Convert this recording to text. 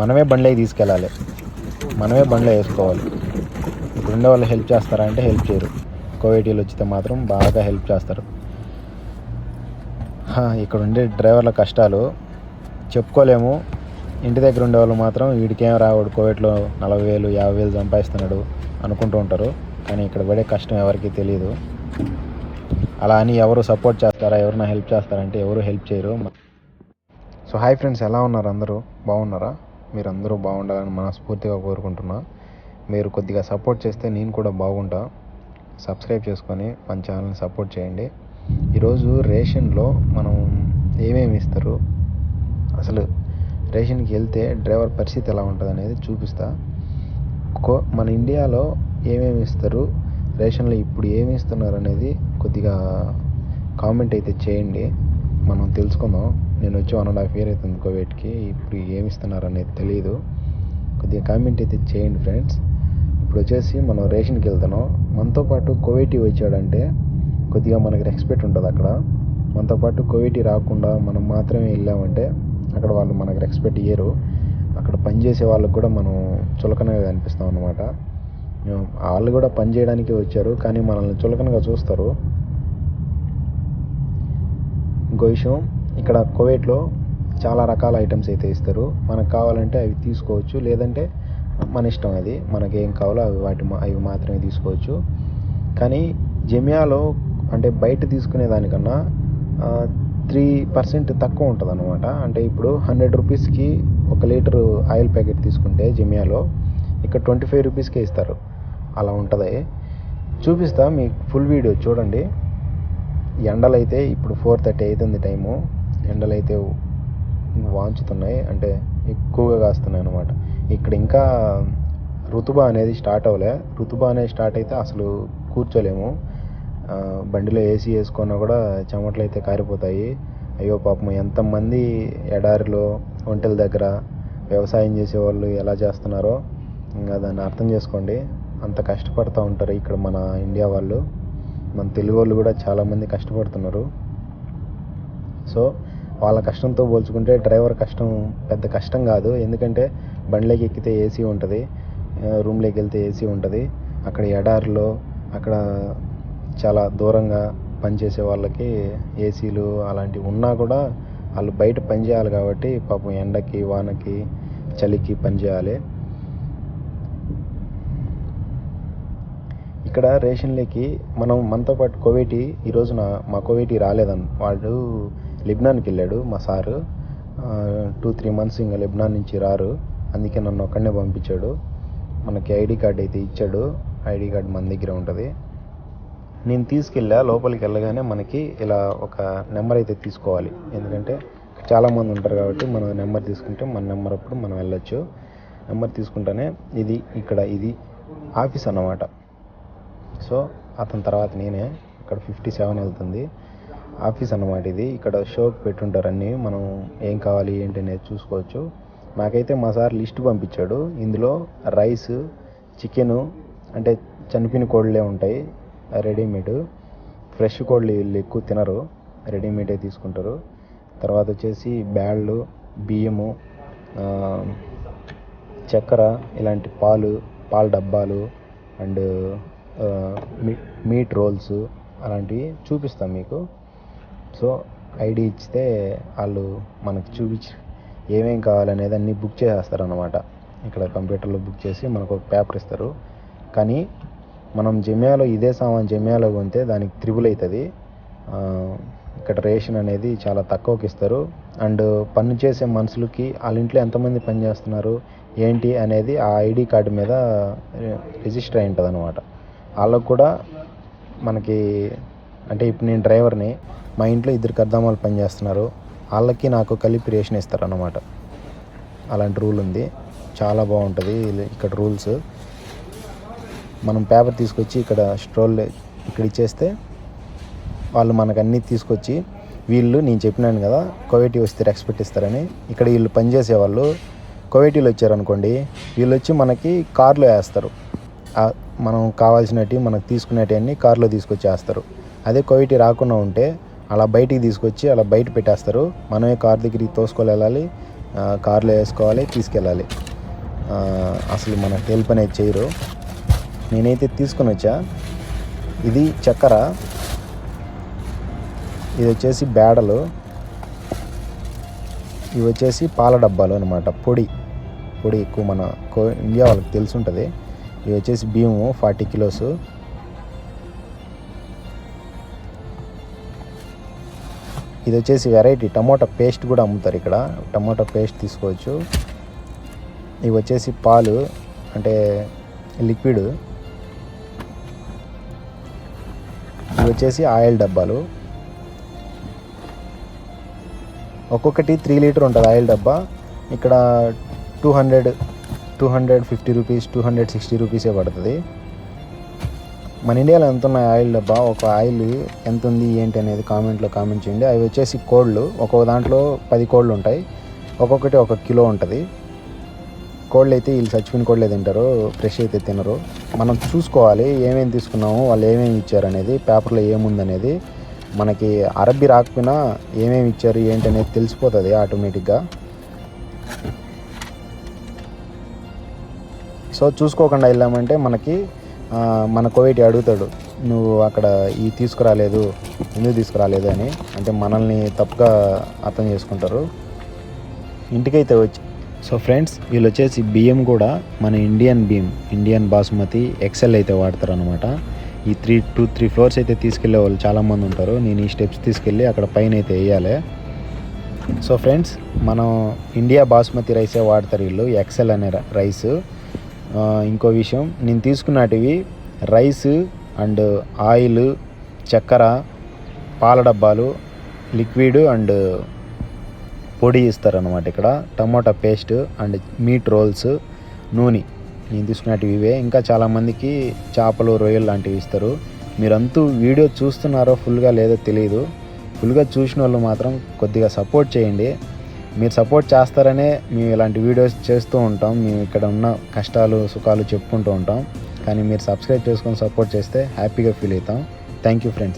మనమే బండ్లోకి తీసుకెళ్ళాలి, మనమే బండ్లో వేసుకోవాలి. ఇప్పుడు ఉండే వాళ్ళు హెల్ప్ చేస్తారా అంటే హెల్ప్ చేయరు. కోవిటీలు వచ్చితే మాత్రం బాగా హెల్ప్ చేస్తారు. ఇక్కడ ఉండే డ్రైవర్ల కష్టాలు చెప్పుకోలేము. ఇంటి దగ్గర ఉండేవాళ్ళు మాత్రం వీడికేం రావాడు, కోవిడ్లో 40,000 50,000 సంపాదిస్తున్నాడు అనుకుంటూ ఉంటారు. కానీ ఇక్కడ పడే కష్టం ఎవరికి తెలియదు. అలా అని ఎవరు సపోర్ట్ చేస్తారా, ఎవరైనా హెల్ప్ చేస్తారంటే ఎవరు హెల్ప్ చేయరు. సో హాయ్ ఫ్రెండ్స్, ఎలా ఉన్నారు? అందరూ బాగున్నారా? మీరు అందరూ బాగుండాలని మనస్ఫూర్తిగా కోరుకుంటున్నా. మీరు కొద్దిగా సపోర్ట్ చేస్తే నేను కూడా బాగుంటా. సబ్స్క్రైబ్ చేసుకొని మన ఛానల్ని సపోర్ట్ చేయండి. ఈరోజు రేషన్లో మనం ఏమేమి ఇస్తారు, అసలు రేషన్కి వెళ్తే డ్రైవర్ పరిస్థితి ఎలా ఉంటుంది అనేది చూపిస్తా. మన ఇండియాలో ఏమేమి ఇస్తారు, రేషన్లో ఇప్పుడు ఏమి ఇస్తున్నారు అనేది కొద్దిగా కామెంట్ అయితే చేయండి, మనం తెలుసుకుందాం. నేను వచ్చి 1.5 year అవుతుంది కోవిడ్కి, ఇప్పుడు ఏమి ఇస్తున్నారు అనేది తెలియదు. కొద్దిగా కామెంట్ అయితే చేయండి ఫ్రెండ్స్. ఇప్పుడు వచ్చేసి మనం రేషన్కి వెళ్తున్నాం. మనతో పాటు కోవిడ్ వచ్చాడంటే కొద్దిగా మనకి రెస్పెక్ట్ ఉంటుంది. అక్కడ మనతో పాటు కోవిడ్ రాకుండా మనం మాత్రమే వెళ్ళామంటే అక్కడ వాళ్ళు మనకు రెస్పెక్ట్ ఇయ్యరు. అక్కడ పనిచేసే వాళ్ళకు కూడా మనం చులకనగా కనిపిస్తాం అన్నమాట. వాళ్ళు కూడా పని చేయడానికి వచ్చారు, కానీ మనల్ని చులకనగా చూస్తారు. ఇంకో విషయం, ఇక్కడ కోవిడ్లో చాలా రకాల ఐటమ్స్ అయితే ఇస్తారు. మనకు కావాలంటే అవి తీసుకోవచ్చు, లేదంటే మన ఇష్టం, అది మనకి ఏం కావాలో అవి మాత్రమే తీసుకోవచ్చు. కానీ జమియాలో అంటే బయట తీసుకునే దానికన్నా 3% తక్కువ ఉంటుంది అనమాట. అంటే ఇప్పుడు 100 రూపీస్కి 1 లీటరు ఆయిల్ ప్యాకెట్ తీసుకుంటే జమియాలో ఇక్కడ 25 రూపీస్కే ఇస్తారు. అలా ఉంటుంది. చూపిస్తా మీకు, ఫుల్ వీడియో చూడండి. ఎండలు అయితే ఇప్పుడు 4:30 అవుతుంది టైము. ఎండలు అయితే వాంచుతున్నాయి, అంటే ఎక్కువగా కాస్తున్నాయి అనమాట. ఇక్కడ ఇంకా ఋతుబా అనేది స్టార్ట్ అవ్వలే. ఋతుబా అనేది స్టార్ట్ అయితే అసలు కూర్చోలేము. బండిలో ఏసీ వేసుకున్నా కూడా చెమటలు అయితే కారిపోతాయి. అయ్యో పాపం, ఎంతమంది ఎడారిలో ఒంటెల దగ్గర వ్యవసాయం చేసేవాళ్ళు ఎలా చేస్తున్నారో ఇంకా దాన్ని అర్థం చేసుకోండి. అంత కష్టపడుతూ ఉంటారు ఇక్కడ మన ఇండియా వాళ్ళు. మన తెలుగు వాళ్ళు కూడా చాలామంది కష్టపడుతున్నారు. సో వాళ్ళ కష్టంతో పోల్చుకుంటే డ్రైవర్ కష్టం పెద్ద కష్టం కాదు. ఎందుకంటే బండిలోకి ఎక్కితే ఏసీ ఉంటుంది, రూమ్లోకి వెళ్తే ఏసీ ఉంటుంది. అక్కడ ఎడారిలో అక్కడ చాలా దూరంగా పనిచేసే వాళ్ళకి ఏసీలు అలాంటివి ఉన్నా కూడా వాళ్ళు బయట పని చేయాలి కాబట్టి పాపం ఎండకి వానకి చలికి పని చేయాలి. ఇక్కడ రేషన్లోకి మనతో పాటు కోవిటీ ఈరోజున మా కోవిటీ రాలేదని వాడు లెబనాన్కి వెళ్ళాడు మా సారు. 2-3 months ఇంకా లెబనాన్ నుంచి రారు, అందుకే నన్ను ఒక్కడనే పంపించాడు. మనకి ఐడి కార్డ్ అయితే ఇచ్చాడు. ఐడి కార్డ్ మన దగ్గర ఉంటుంది. నేను తీసుకెళ్ళా. లోపలికి వెళ్ళగానే మనకి ఇలా ఒక నెంబర్ అయితే తీసుకోవాలి, ఎందుకంటే చాలామంది ఉంటారు కాబట్టి మనం నెంబర్ తీసుకుంటే మన నెంబర్ అప్పుడు మనం వెళ్ళొచ్చు. నెంబర్ తీసుకుంటేనే ఇది ఆఫీస్ అన్నమాట. సో అతని తర్వాత నేనే, ఇక్కడ 57 వెళ్తుంది ఆఫీస్ అన్నమాట. ఇది ఇక్కడ షోకి పెట్టుంటారు అన్నీ, మనం ఏం కావాలి ఏంటి అనేది చూసుకోవచ్చు. నాకైతే మా సార్ లిస్ట్ పంపించాడు. ఇందులో రైస్, చికెను, అంటే చనిపోయిన కోళ్ళే ఉంటాయి రెడీమేడ్. ఫ్రెష్ కోళ్ళు వీళ్ళు ఎక్కువ తినరు, రెడీమేడే తీసుకుంటారు. తర్వాత వచ్చేసి బ్యాళ్ళు, బియ్యము, చక్కెర, ఇలాంటి పాల డబ్బాలు అండ్ మీట్ రోల్స్ అలాంటివి చూపిస్తాం మీకు. సో ఐడి ఇచ్చితే వాళ్ళు మనకు చూపించి ఏమేం కావాలనేది అన్నీ బుక్ చేసేస్తారు అన్నమాట. ఇక్కడ కంప్యూటర్లో బుక్ చేసి మనకు ఒక పేపర్ ఇస్తారు. కానీ మనం జమియాలో ఇదే సామాన్ జమియాలో కొంటే దానికి 3 అవుతుంది. ఇక్కడ రేషన్ అనేది చాలా తక్కువకి ఇస్తారు. అండ్ పని చేసే మనుషులకి వాళ్ళ ఇంట్లో ఎంతమంది పని చేస్తున్నారు ఏంటి అనేది ఆ ఐడి కార్డు మీద రిజిస్టర్ అయి ఉంటుంది అనమాట. వాళ్ళకు కూడా మనకి, అంటే ఇప్పుడు నేను డ్రైవర్ని, మా ఇంట్లో 2 కర్దామాలు పని చేస్తున్నారు, వాళ్ళకి నాకు కలిపి రేషన్ ఇస్తారు అన్నమాట. అలాంటి రూల్ ఉంది, చాలా బాగుంటుంది ఇక్కడ రూల్స్. మనం పేపర్ తీసుకొచ్చి ఇక్కడ ఇక్కడ ఇచ్చేస్తే వాళ్ళు మనకు అన్నీ తీసుకొచ్చి, వీళ్ళు నేను చెప్పినాను కదా కోవిటీ వస్తే రెస్పెక్ట్ ఇస్తారని, ఇక్కడ వీళ్ళు పనిచేసేవాళ్ళు కోవిటీలు వచ్చారనుకోండి, వీళ్ళు వచ్చి మనకి కార్లో వేస్తారు. మనం కావాల్సినవి మనకు తీసుకునేటివన్నీ కార్లో తీసుకొచ్చేస్తారు. అదే కోవిటీ రాకుండా ఉంటే అలా బయటికి తీసుకొచ్చి అలా బయట పెట్టేస్తారు. మనమే కార్ దగ్గరికి తోసుకొని వెళ్ళాలి. కార్లో వేసుకోవాలి, తీసుకెళ్ళాలి. అసలు మనకు హెల్ప్ అనేది చేయరు. నేనైతే తీసుకొని వచ్చా. ఇది చక్కెర, ఇది వచ్చేసి బేడలు, ఇవి వచ్చేసి పాల డబ్బాలు అనమాట. పొడి ఎక్కువ మన ఇండియా వాళ్ళకి తెలిసి ఉంటుంది. ఇవి వచ్చేసి బియ్యము 40 కిలోస్. ఇది వచ్చేసి వెరైటీ టమోటా పేస్ట్ కూడా అమ్ముతారు ఇక్కడ. టమోటా పేస్ట్ తీసుకోవచ్చు. ఇవి వచ్చేసి పాలు అంటే లిక్విడ్. ఇవి వచ్చేసి ఆయిల్ డబ్బాలు. ఒక్కొక్కటి 3 లీటర్ ఉంటుంది ఆయిల్ డబ్బా. ఇక్కడ 250 రూపీస్, 260 రూపీసే పడుతుంది. మన ఇండియాలో ఎంత ఉన్నాయి ఆయిల్ డబ్బా, ఒక ఆయిల్ ఎంత ఉంది ఏంటి అనేది కామెంట్లో కామెంట్ చేయండి. అవి వచ్చేసి కోళ్ళు, ఒక్కొక్క దాంట్లో 10 కోళ్ళు ఉంటాయి. ఒక్కొక్కటి 1 కిలో ఉంటుంది. కోళ్ళు అయితే వీళ్ళు చచ్చిపోయిన కోళ్ళే తింటారు, ఫ్రెష్ అయితే తినరు. మనం చూసుకోవాలి ఏమేమి తీసుకున్నాము, వాళ్ళు ఏమేమి ఇచ్చారు అనేది, పేపర్లో ఏముందనేది. మనకి అరబ్బీ రాకపోయినా ఏమేమి ఇచ్చారు ఏంటి అనేది తెలిసిపోతుంది ఆటోమేటిక్గా. సో చూసుకోకుండా వెళ్ళామంటే మనకి మన కోవిడ్ అడుగుతాడు, నువ్వు అక్కడ ఈ తీసుకురాలేదు, ఎందుకు తీసుకురాలేదు అని. అంటే మనల్ని తప్పుగా అర్థం చేసుకుంటారు. ఇంటికైతే వచ్చి సో ఫ్రెండ్స్, వీళ్ళు వచ్చేసి బియ్యం కూడా మన ఇండియన్ బాస్మతి ఎక్సెల్ అయితే వాడతారు అనమాట. ఈ 3 ఫ్లోర్స్ అయితే తీసుకెళ్లే వాళ్ళు చాలామంది ఉంటారు. నేను ఈ స్టెప్స్ తీసుకెళ్ళి అక్కడ పైన అయితే వేయాలి. సో ఫ్రెండ్స్, మనం ఇండియా బాస్మతి రైసే వాడతారు వీళ్ళు, ఎక్సెల్ అనే రైస్. ఇంకో విషయం, నేను తీసుకున్నటివి రైస్ అండ్ ఆయిల్, చక్కెర, పాల డబ్బాలు, లిక్విడ్ అండ్ పొడి ఇస్తారనమాట ఇక్కడ. Tomato paste and meat rolls, నూనె నేను తీసుకున్నటివి ఇవే. ఇంకా చాలామందికి చేపలు, రొయ్యలు లాంటివి ఇస్తారు. మీరంతా వీడియో చూస్తున్నారో ఫుల్గా లేదో తెలియదు. ఫుల్గా చూసిన వాళ్ళు మాత్రం కొద్దిగా సపోర్ట్ చేయండి. మీరు సపోర్ట్ చేస్తారనే మేము ఇలాంటి వీడియోస్ చేస్తూ ఉంటాం. మేము ఇక్కడ ఉన్న కష్టాలు సుఖాలు చెప్పుకుంటూ ఉంటాం. కానీ మీరు సబ్స్క్రైబ్ చేసుకొని సపోర్ట్ చేస్తే హ్యాపీగా ఫీల్ అవుతాం. Thank you friends.